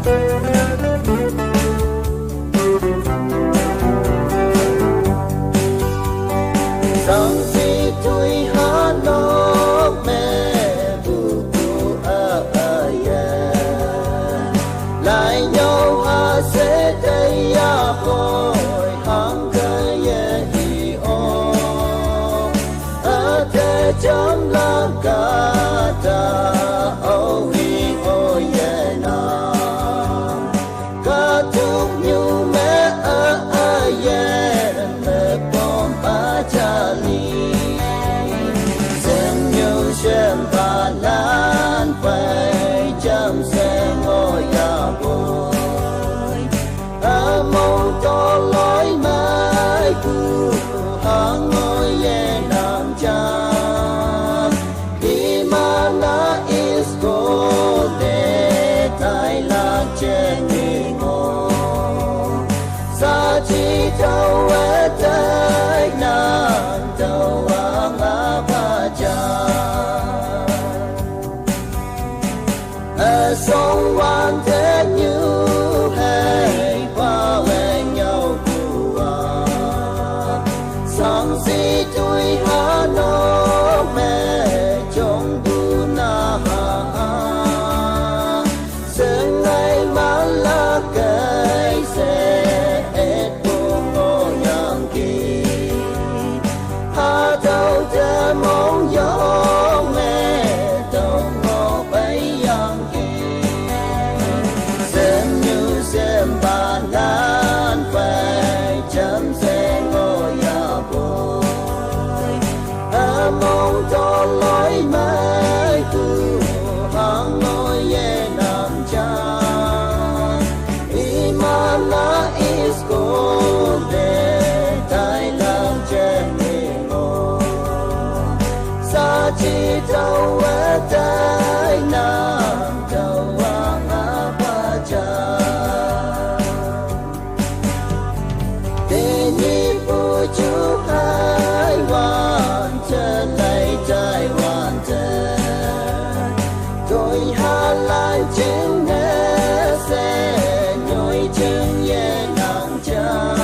Sang si tui hanok me buku aya lai nhau ha se tay ya boy hang kaya hi o ate cham la kata o hi o ye na ka tung nyu me aya me pom pa cha xem bà lan phải chăm xe ngồi nhà bồi mong cho lối mãi cứ hàng ngồi ye nam cha đi mà na is go để tai lạc trên đi ngô sa chi châu ở tay nam châu ang apa cha sông quan thế như hay qua bên nhau của sang si tui hà nó mẹ trong tu na sương ngày mà lá cây sẽ hết buông ngô nhang kỳ hà đâuจะmong gió mẹ đâu ngô bay yang xem bà lan phải chấm xe ngồi nhà bồi mong cho lối mãi từ hàng ngôi ye nam cha imana is go để tai lang trên mình ngô sa chi đâu ở tai nam đâu ang apa cha chú hai hoàn chân này trái hoàn chân tôi hà lan trên nghe xe nhồi chân ye nàng cha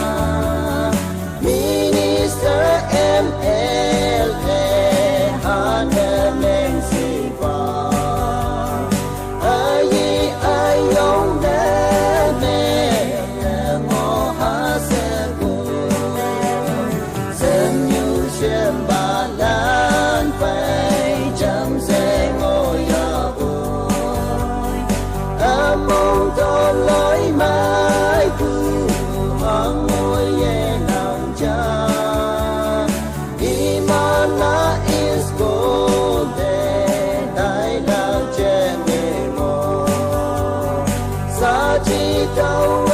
minister MLA hà nè men si va ai ai ông nè mẹ ngô ha se xem bà lan phải chăm xe ngồi nhà bồi mong cho lối mãi cứ hàng ngôi ye nam cha imana is go để đại lạc trên nghề ngô sa chi đâu